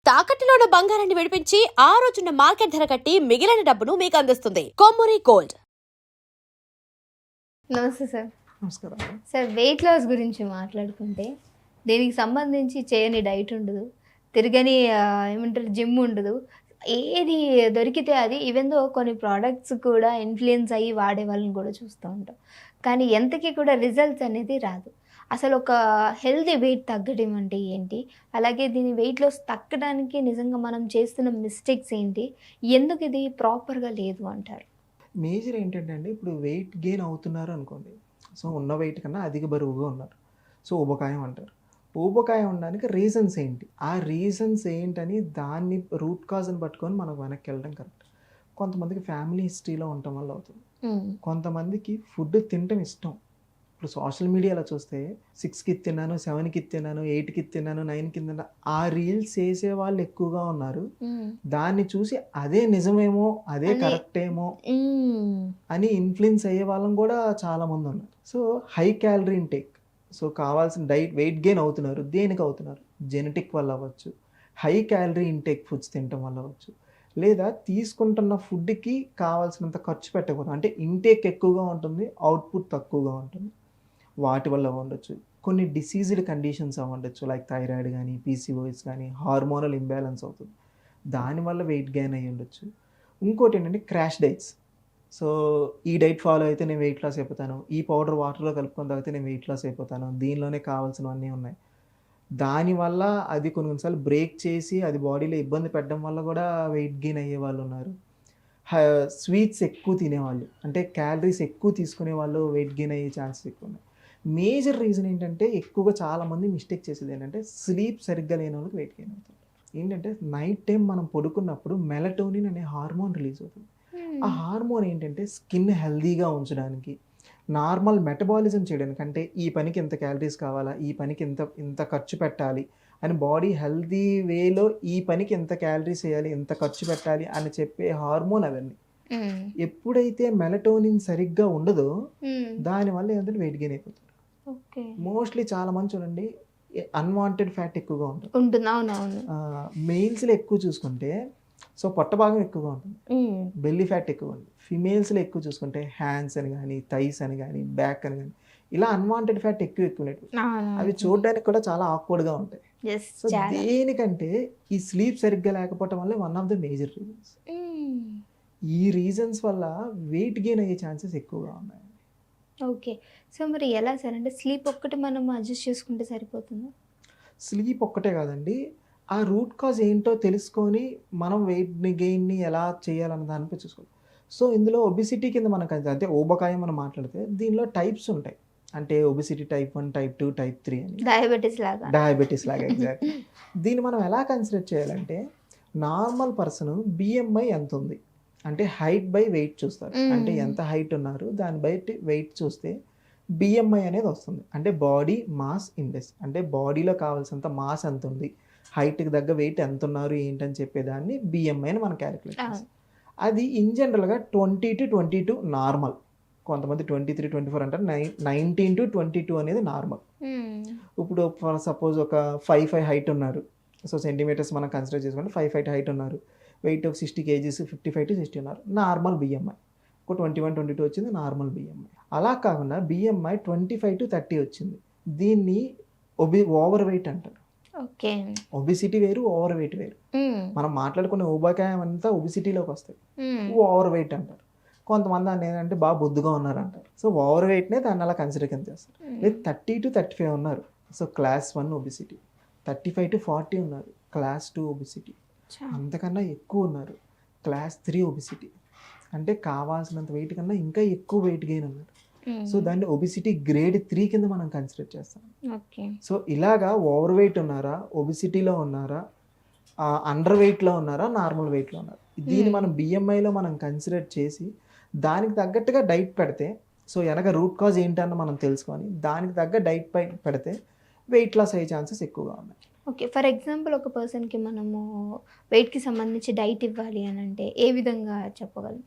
తాకట్టులో ఉన్న బంగారాన్ని విడిపించి ఆ రోజున్న మార్కెట్ ధర కట్టి మిగిలిన డబ్బును మీకు అందిస్తుంది కొమ్మూరి గోల్డ్. నమస్తే సార్. నమస్కారం. సార్, వెయిట్ లాస్ గురించి మాట్లాడుకుంటే దీనికి సంబంధించి చేయని డైట్ ఉండదు, తిరగని ఏమంటారు జిమ్ ఉండదు, ఏది దొరికితే అది. ఈవెన్ దో కొన్ని ప్రోడక్ట్స్ కూడా ఇన్ఫ్లుయెన్స్ అయ్యి వాడే వాళ్ళని కూడా చూస్తూ ఉంటాం, కానీ ఎంతకి కూడా రిజల్ట్స్ అనేది రాదు. అసలు ఒక హెల్తీ వెయిట్ తగ్గడం అంటే ఏంటి, అలాగే దీని వెయిట్ లాస్ తగ్గడానికి నిజంగా మనం చేస్తున్న మిస్టేక్స్ ఏంటి, ఎందుకు ఇది ప్రాపర్గా లేదు అంటారు? మేజర్ ఏంటంటే అండి, ఇప్పుడు వెయిట్ గెయిన్ అవుతున్నారు అనుకోండి. సో ఉన్న వెయిట్ కన్నా అధిక బరువుగా ఉన్నారు. సో ఊబకాయం అంటారు. ఊబకాయం ఉండడానికి రీజన్స్ ఏంటి, ఆ రీజన్స్ ఏంటని దాన్ని రూట్ కాజ్ని పట్టుకొని మనం వెనక్కి వెళ్ళడం కరెక్ట్. కొంతమందికి ఫ్యామిలీ హిస్టరీలో ఉండటం వల్ల అవుతుంది. కొంతమందికి ఫుడ్ తినటం ఇష్టం. ఇప్పుడు సోషల్ మీడియాలో చూస్తే 6కి తిన్నాను, 7కి తిన్నాను, 8కి తిన్నాను, 9కి తిన్నాను, ఆ రీల్స్ చేసే వాళ్ళు ఎక్కువగా ఉన్నారు. దాన్ని చూసి అదే నిజమేమో, అదే కరెక్ట్ ఏమో అని ఇన్ఫ్లుయెన్స్ అయ్యే వాళ్ళం కూడా చాలా మంది ఉన్నారు. So high calorie intake, so కావాల్సిన డైట్ వెయిట్ గెయిన్ అవుతున్నారు. దేనికి అవుతున్నారు? జెనెటిక్ వల్ల అవ్వచ్చు, హై క్యాలరీ ఇంటేక్ ఫుడ్స్ తినటం వల్ల అవ్వచ్చు, లేదా తీసుకుంటున్న ఫుడ్కి కావాల్సినంత ఖర్చు పెట్టకపోతే, అంటే ఇంటేక్ ఎక్కువగా ఉంటుంది, అవుట్పుట్ తక్కువగా ఉంటుంది, వాటి వల్ల ఉండొచ్చు. కొన్ని డిసీజ్డ్ కండిషన్స్ అవ్వచ్చు, లైక్ థైరాయిడ్ కానీ, పీసీఓఎస్ కానీ, హార్మోనల్ ఇంబ్యాలెన్స్ అవుతుంది, దానివల్ల వెయిట్ గెయిన్ అయ్యి ఉండొచ్చు. ఇంకోటి ఏంటంటే క్రాష్ డైట్స్. సో ఈ డైట్ ఫాలో అయితే నేను వెయిట్ లాస్ అయిపోతాను, ఈ పౌడర్ వాటర్లో కలుపుకొని తాగితే నేను వెయిట్ లాస్ అయిపోతాను, దీనిలోనే కావాల్సినవన్నీ ఉన్నాయి. దానివల్ల అది కొన్నిసార్లు బ్రేక్ చేసి అది బాడీలో ఇబ్బంది పెట్టడం వల్ల కూడా వెయిట్ గెయిన్ అయ్యే వాళ్ళు ఉన్నారు. స్వీట్స్ ఎక్కువ తినేవాళ్ళు, అంటే క్యాలరీస్ ఎక్కువ తీసుకునే వాళ్ళు వెయిట్ గెయిన్ అయ్యే ఛాన్సెస్ ఎక్కువ ఉన్నాయి. మేజర్ రీజన్ ఏంటంటే, ఎక్కువగా చాలామంది మిస్టేక్ చేసేది ఏంటంటే, స్లీప్ సరిగ్గా లేని వాళ్ళకి వెయిట్ గెయిన్ అవుతుంది. ఏంటంటే నైట్ టైం మనం పడుకున్నప్పుడు మెలటోనిన్ అనే హార్మోన్ రిలీజ్ అవుతుంది. ఆ హార్మోన్ ఏంటంటే స్కిన్ హెల్దీగా ఉంచడానికి, నార్మల్ మెటబాలిజం చేయడానికి, అంటే ఈ పనికి ఇంత క్యాలరీస్ కావాలా, ఈ పనికి ఇంత ఖర్చు పెట్టాలి అని, బాడీ హెల్దీ వేలో ఈ పనికి ఎంత క్యాలరీస్ వేయాలి, ఎంత ఖర్చు పెట్టాలి అని చెప్పే హార్మోన్ అవన్నీ. ఎప్పుడైతే మెలటోనిన్ సరిగ్గా ఉండదో దానివల్ల ఏంటంటే వెయిట్ గెయిన్ అయిపోతుంది. మోస్ట్లీ చాలా మంది చూడండి, అన్వాంటెడ్ ఫ్యాట్ ఎక్కువగా ఉంటుంది. మెయిల్స్లో ఎక్కువ చూసుకుంటే సో పొట్ట భాగం ఎక్కువగా ఉంటుంది, బెల్లీ ఫ్యాట్ ఎక్కువ ఉంటుంది. ఫిమేల్స్లో ఎక్కువ చూసుకుంటే హ్యాండ్స్ అని కానీ, థైస్ అని కానీ, బ్యాక్ అని కానీ, ఇలా అన్వాంటెడ్ ఫ్యాట్ ఎక్కువ అవి చూడడానికి కూడా చాలా ఆక్వర్డ్గా ఉంటాయి. సో దేనికంటే ఈ స్లీప్ సరిగ్గా లేకపోవటం వల్ల one of the major reasons. ఈ రీజన్స్ వల్ల వెయిట్ గెయిన్ అయ్యే ఛాన్సెస్ ఎక్కువగా ఉన్నాయి. ఓకే, సో మరి ఎలా సార్, అంటే స్లీప్ ఒక్కటి మనం అడ్జస్ట్ చేసుకుంటే సరిపోతుందా? స్లీప్ ఒక్కటే కాదండి, ఆ రూట్ కాజ్ ఏంటో తెలుసుకొని మనం వెయిట్ గెయిన్ని ఎలా చేయాలన్న దానిపై చూసుకోవాలి. సో ఇందులో ఒబిసిటీ కింద మనకు అంటే ఊబకాయం మనం మాట్లాడితే దీనిలో టైప్స్ ఉంటాయి. అంటే ఒబిసిటీ టైప్ 1, టైప్ 2, టైప్ 3 అని, డయాబెటీస్ లాగా ఎగ్జాక్ట్. దీన్ని మనం ఎలా కన్సిడర్ చేయాలంటే, నార్మల్ పర్సన్ బిఎంఐ ఎంత ఉంది అంటే హైట్ బై వెయిట్ చూస్తారు. అంటే ఎంత హైట్ ఉన్నారు దాన్ని బయట వెయిట్ చూస్తే బిఎంఐ అనేది వస్తుంది. అంటే బాడీ మాస్ ఇండెక్స్, అంటే బాడీలో కావాల్సినంత మాస్ ఎంత ఉంది, హైట్కి తగ్గ వెయిట్ ఎంత ఉన్నారు ఏంటని చెప్పేదాన్ని బిఎంఐని మనం క్యాలిక్యులేట్ చేస్తాం. అది ఇన్ జనరల్గా 20 to 22 నార్మల్. కొంతమంది 23, 24 అంటారు. 19 to 22 అనేది నార్మల్. ఇప్పుడు ఫర్ సపోజ్ ఒక 5'5" హైట్ ఉన్నారు, సో సెంటీమీటర్స్ మనం కన్సిడర్ చేసుకుంటే 5'5" హైట్ ఉన్నారు, వెయిట్ ఆఫ్ 60 kgs, 55 to 60 ఉన్నారు, నార్మల్ బిఎంఐ. ఒక 21, 22 వచ్చింది, నార్మల్ బిఎంఐ. అలా కాకుండా బిఎంఐ 25 to 30 వచ్చింది, దీన్ని ఓవర్ వెయిట్ అంటారు. ఒబిసిటీ వేరు, ఓవర్ వెయిట్ వేరు. మనం మాట్లాడుకునే ఊబకాయం అంతా ఒబిసిటీలోకి వస్తాయి, ఓవర్ వెయిట్ అంటారు. కొంతమంది దాన్ని ఏంటంటే బాగా బొద్దుగా ఉన్నారు అంటారు. సో ఓవర్ వెయిట్నే దాన్ని అలా కన్సిడర్ కింద చేస్తారు. లేదు 30 to 35 ఉన్నారు, సో క్లాస్ 1 ఒబిసిటీ. 35 to 40 ఉన్నారు, క్లాస్ 2 ఒబిసిటీ. అంతకన్నా ఎక్కువ ఉన్నారు, క్లాస్ 3 ఒబిసిటీ. అంటే కావాల్సినంత వెయిట్ కన్నా ఇంకా ఎక్కువ వెయిట్ గెయిన్ ఉన్నారు. సో దాన్ని ఒబిసిటీ గ్రేడ్ 3 కింద మనం కన్సిడర్ చేస్తాం. సో ఇలాగా ఓవర్ వెయిట్ ఉన్నారా, ఒబిసిటీలో ఉన్నారా, అండర్ వెయిట్లో ఉన్నారా, నార్మల్ వెయిట్లో ఉన్నారా, దీన్ని మనం బిఎంఐలో మనం కన్సిడర్ చేసి దానికి తగ్గట్టుగా డైట్ పెడితే, సో వెనక రూట్ కాజ్ ఏంటన్న మనం తెలుసుకొని దానికి తగ్గ డైట్ పెడితే వెయిట్ లాస్ అయ్యే ఛాన్సెస్ ఎక్కువగా ఉన్నాయి. ఓకే, ఫర్ ఎగ్జాంపుల్ ఒక పర్సన్కి మనము వెయిట్కి సంబంధించి డైట్ ఇవ్వాలి అని అంటే ఏ విధంగా చెప్పగలం?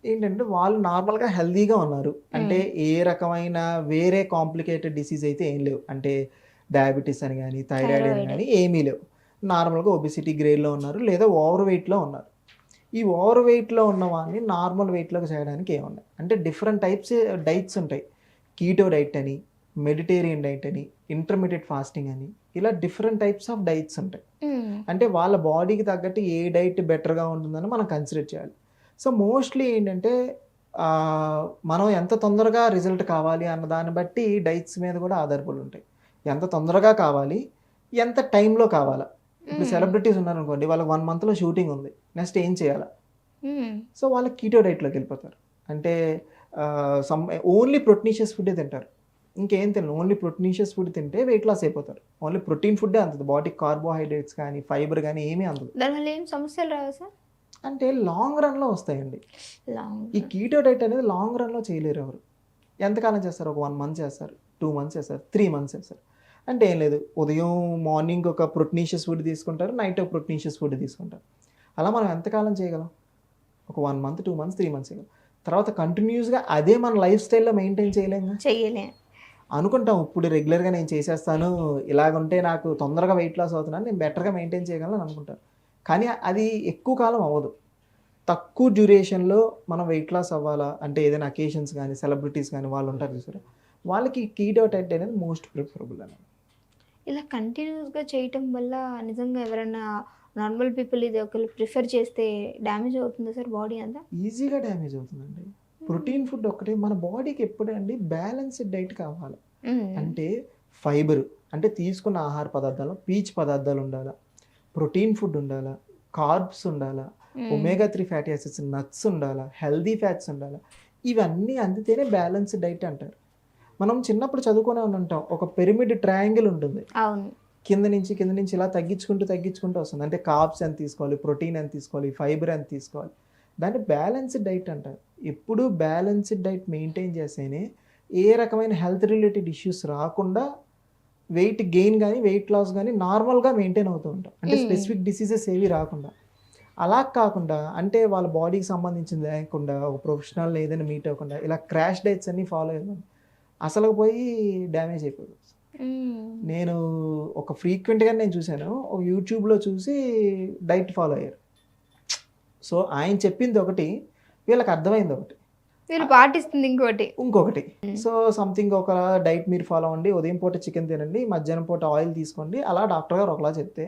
ఏంటంటే వాళ్ళు నార్మల్గా హెల్దీగా ఉన్నారు, అంటే ఏ రకమైన వేరే కాంప్లికేటెడ్ డిసీజ్ అయితే ఏం లేవు, అంటే డయాబెటీస్ అని కానీ, థైరాయిడ్ అని కానీ ఏమీ లేవు. నార్మల్గా ఒబిసిటీ గ్రేడ్లో ఉన్నారు లేదా ఓవర్ వెయిట్లో ఉన్నారు. ఈ ఓవర్ వెయిట్లో ఉన్న వాళ్ళని నార్మల్ వెయిట్లోకి చేయడానికి ఏమున్నాయి అంటే డిఫరెంట్ టైప్స్ డైట్స్ ఉంటాయి. కీటో డైట్ అని, మెడిటేరియన్ డైట్ అని, ఇంటర్మీడియట్ ఫాస్టింగ్ అని, ఇలా డిఫరెంట్ టైప్స్ ఆఫ్ డైట్స్ ఉంటాయి. అంటే వాళ్ళ బాడీకి తగ్గట్టు ఏ డైట్ బెటర్గా ఉంటుందని మనం కన్సిడర్ చేయాలి. సో మోస్ట్లీ ఏంటంటే మనం ఎంత తొందరగా రిజల్ట్ కావాలి అన్న దాన్ని బట్టి డైట్స్ మీద కూడా ఆధారపడి ఉంటాయి. ఎంత తొందరగా కావాలి, ఎంత టైంలో కావాలా. ఇప్పుడు సెలబ్రిటీస్ ఉన్నారనుకోండి, వాళ్ళకి 1 monthలో షూటింగ్ ఉంది, నెక్స్ట్ ఏం చేయాలా, సో వాళ్ళకి కీటో డైట్లోకి వెళ్ళిపోతారు. అంటే ఓన్లీ ప్రోటీనిషియస్ ఫుడ్డే తింటారు, ఇంకేం తినరు. ఓన్లీ ప్రోటీనిషియస్ ఫుడ్ తింటే వెయిట్ లాస్ అయిపోతారు. ఓన్లీ ప్రోటీన్ ఫుడ్డే అందుతుంది, బాడీకి కార్బోహైడ్రేట్స్ కానీ ఫైబర్ కానీ ఏమీ అందదు. దానివల్ల ఏం సమస్యలు రావు సార్? అంటే లాంగ్ రన్లో వస్తాయండి. లాంగ్ ఈ కీటో డైట్ అనేది లాంగ్ రన్లో చేయలేరు ఎవరు. ఎంతకాలం చేస్తారు? ఒక 1 month చేస్తారు, 2 months చేస్తారు, 3 months చేస్తారు. అంటే ఏం లేదు, ఉదయం మార్నింగ్ ఒక ప్రోటీనిషియస్ ఫుడ్ తీసుకుంటారు, నైట్ ఒక ప్రోటీనిషియస్ ఫుడ్ తీసుకుంటారు. అలా మనం ఎంతకాలం చేయగలం? ఒక 1 month, 2 months, 3 months చేయగలం. తర్వాత కంటిన్యూస్గా అదే మన లైఫ్ స్టైల్లో మెయింటైన్ చేయలేము. అనుకుంటాం ఇప్పుడు రెగ్యులర్గా నేను చేసేస్తాను, ఇలాగుంటే నాకు తొందరగా వెయిట్ లాస్ అవుతున్నాను, నేను బెటర్గా మెయింటైన్ చేయగలను అనుకుంటాను. కానీ అది ఎక్కువ కాలం అవ్వదు. తక్కువ డ్యూరేషన్లో మనం వెయిట్ లాస్ అవ్వాలా అంటే ఏదైనా అకేషన్స్ కానీ సెలబ్రిటీస్ కానీ వాళ్ళు ఉంటారు చూసారా, వాళ్ళకి కీటో డైట్ అనేది మోస్ట్ ప్రిఫరబుల్ అని. ఇలా కంటిన్యూస్గా చేయటం వల్ల నిజంగా ఎవరైనా నార్మల్ పీపుల్ ఇది ఒకళ్ళు ప్రిఫర్ చేస్తే డ్యామేజ్ అవుతుందా సార్ బాడీ అంతా? ఈజీగా డ్యామేజ్ అవుతుందండి. ప్రోటీన్ ఫుడ్ ఒక్కటే మన బాడీకి ఎప్పుడండి బ్యాలెన్స్డ్ డైట్ కావాలి. అంటే ఫైబర్ అంటే తీసుకున్న ఆహార పదార్థాలు పీచు పదార్థాలు ఉండాలా, ప్రోటీన్ ఫుడ్ ఉండాలా, కార్బ్స్ ఉండాలా, ఒమేగా 3 ఫ్యాటీ యాసిడ్స్, నట్స్ ఉండాలా, హెల్దీ ఫ్యాట్స్ ఉండాలా. ఇవన్నీ అందితేనే బ్యాలెన్స్డ్ డైట్ అంటారు. మనం చిన్నప్పుడు చదువుకునే ఉంటాం, ఒక పిరమిడ్ ట్రయాంగిల్ ఉంటుంది. అవును, కింద నుంచి ఇలా తగ్గించుకుంటూ వస్తుంది. అంటే కార్బ్స్ ఎంత తీసుకోవాలి, ప్రోటీన్ ఎంత తీసుకోవాలి, ఫైబర్ ఎంత తీసుకోవాలి, దాన్ని బ్యాలెన్స్డ్ డైట్ అంటారు. ఎప్పుడు బ్యాలెన్స్డ్ డైట్ మెయింటైన్ చేస్తేనే ఏ రకమైన హెల్త్ రిలేటెడ్ ఇష్యూస్ రాకుండా వెయిట్ గెయిన్ కానీ వెయిట్ లాస్ కానీ నార్మల్గా మెయింటైన్ అవుతూ ఉంటాం. అంటే స్పెసిఫిక్ డిసీజెస్ ఏవి రాకుండా. అలా కాకుండా అంటే వాళ్ళ బాడీకి సంబంధించింది లేకుండా ఒక ప్రొఫెషనల్ ఏదైనా మీట్ అవ్వకుండా ఇలా క్రాష్ డైట్స్ అన్నీ ఫాలో అయ్యాను, అసలు పోయి డ్యామేజ్ అయిపోతుంది. నేను ఒక ఫ్రీక్వెంట్గా నేను చూశాను, ఒక యూట్యూబ్లో చూసి డైట్ ఫాలో అయ్యారు. సో ఆయన చెప్పింది ఒకటి, వీళ్ళకి అర్థమైంది ఒకటి, వీళ్ళు పాటిస్తుంది ఇంకొకటి. సో సంథింగ్ ఒక డైట్ మీరు ఫాలో అవ్వండి, ఉదయం పూట చికెన్ తినండి, మధ్యాహ్నం పూట ఆయిల్ తీసుకోండి, అలా డాక్టర్ గారు ఒకలా చెప్తే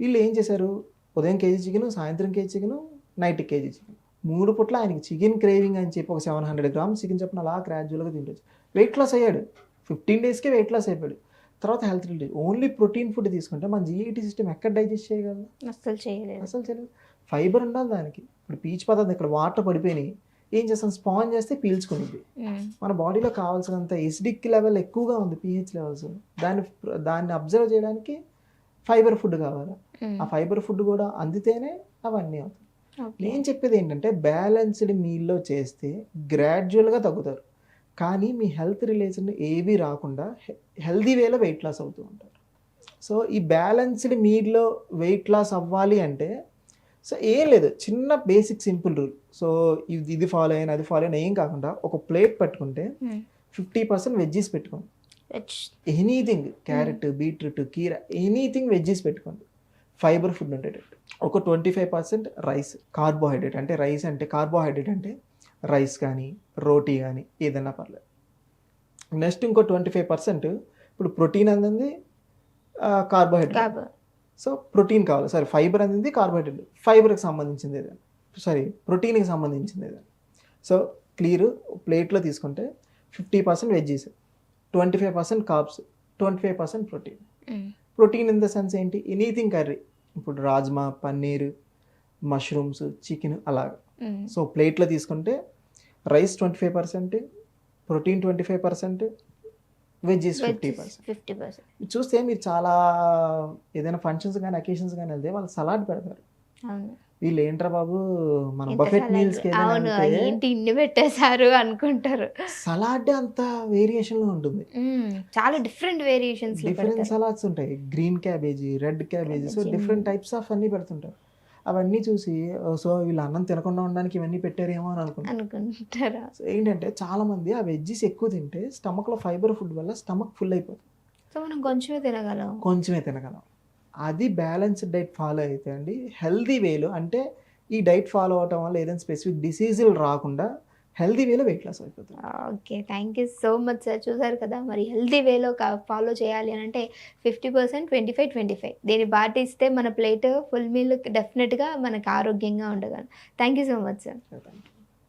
వీళ్ళు ఏం చేశారు, ఉదయం కేజీ చికెన్, సాయంత్రం KG chicken, night KG chicken, 3 పూట్ల ఆయనకి చికెన్ క్రేవింగ్ అని చెప్పి ఒక 700 grams చికెన్ చెప్పిన అలా గ్రాడ్యువల్గా తింటొచ్చు. వెయిట్ లాస్ అయ్యాడు, 15 daysకే వెయిట్ లాస్ అయిపోయాడు. తర్వాత health related only protein food తీసుకుంటే మన జీఈటీ సిస్టమ్ ఎక్కడ డైజెస్ట్ చేయగలదు? అసలు చేయలేదు. ఫైబర్ ఉండాలి దానికి. ఇప్పుడు పీచు పదార్థం ఇక్కడ వాటర్ పడిపోయినాయి, ఏం చేస్తాం, స్పాంజ్ చేస్తే పీల్చుకునిద్ది. మన బాడీలో కావాల్సినంత ఎసిడిక్ లెవెల్ ఎక్కువగా ఉంది, pH లెవెల్స్, దాన్ని అబ్జర్వ్ చేయడానికి ఫైబర్ ఫుడ్ కావాలి. ఆ ఫైబర్ ఫుడ్ కూడా అందితేనే అవన్నీ అవుతాయి. నేను చెప్పేది ఏంటంటే బ్యాలెన్స్డ్ మీల్లో చేస్తే గ్రాడ్యువల్గా తగ్గుతారు, కానీ మీ హెల్త్ రిలేషన్ ఏవి రాకుండా హెల్దీ వేలో వెయిట్ లాస్ అవుతూ ఉంటారు. సో ఈ బ్యాలెన్స్డ్ మీల్లో వెయిట్ లాస్ అవ్వాలి అంటే సో ఏం లేదు, చిన్న బేసిక్ సింపుల్ రూల్. సో ఇది ఫాలో అయినా అది ఫాలో అయినా ఏం కాకుండా ఒక ప్లేట్ పట్టుకుంటే 50% వెజ్జీస్ పెట్టుకోండి. ఎనీథింగ్, క్యారెట్, బీట్రూట్, కీర, ఎనీథింగ్ వెజ్జీస్ పెట్టుకోండి. ఫైబర్ ఫుడ్ ఉండేటట్టు. ఒక 25% రైస్, కార్బోహైడ్రేట్. అంటే రైస్ అంటే కార్బోహైడ్రేట్ అంటే రైస్ కానీ రోటీ కానీ ఏదైనా పర్లేదు. నెక్స్ట్ ఇంకో 25% ఇప్పుడు ప్రోటీన్ అందింది, కార్బోహైడ్రేట్. సో ప్రోటీన్ కావాలి, సారీ ఫైబర్ అందింది, కార్బోహైడ్రేట్, ఫైబర్కి సంబంధించింది ఏదైనా, సారీ ప్రోటీన్కి సంబంధించింది ఏదైనా. సో క్లియర్ ప్లేట్లో తీసుకుంటే 50% veggies, 25% carbs, 25% protein. Protein in the sense ఏంటి, ఎనీథింగ్ కర్రీ, ఇప్పుడు రాజ్మా, పన్నీర్, మష్రూమ్స్, చికెన్ అలాగా. సో ప్లేట్లో తీసుకుంటే రైస్ 25%, ప్రోటీన్ 25%, వెజ్జీస్ 50%. చూస్తే మీరు చాలా ఏదైనా ఫంక్షన్స్ కానీ అకేషన్స్ కానీ వెళ్తే వాళ్ళు సలాడ్ పెడతారు. వీళ్ళు ఏంట్రా బాబు మన బఫెట్ మీల్స్ ఇన్ని పెట్టేశారు అనుకుంటారు. సలాడ్ అంత వేరియేషన్ లో ఉంటుంది, చాలా డిఫరెంట్ సలాడ్స్ ఉంటాయి, green cabbage, red cabbage, so different types of అన్ని పెడుతుంటారు. అవన్నీ చూసి సో వీళ్ళు అన్నం తినకుండా ఉండడానికి ఇవన్నీ పెట్టారేమో అని అనుకుంటారు. సో ఏంటంటే చాలా మంది ఆ వెజ్జీస్ ఎక్కువ తింటే స్టమక్ లో ఫైబర్ ఫుడ్ వల్ల స్టమక్ ఫుల్ అయిపోతుంది. సో మనం కొంచెమే తినగలం. అది బ్యాలెన్స్డ్ డైట్ ఫాలో అయితే అండి హెల్దీ వేలో, అంటే ఈ డైట్ ఫాలో అవటం వల్ల ఏదైనా స్పెసిఫిక్ డిసీజులు రాకుండా హెల్దీ వేలో వెయిట్ లాస్ అయిపోతుంది. Okay. Thank you so much sir. చూసారు కదా! మరి హెల్తీ వేలో ఫాలో చేయాలి అని అంటే 50%, 25, 25 దీన్ని పాటిస్తే మన ప్లేట్ ఫుల్ మీల్ డెఫినెట్‌గా మనకు ఆరోగ్యంగా ఉండగలం. Thank you so much sir. Thank you.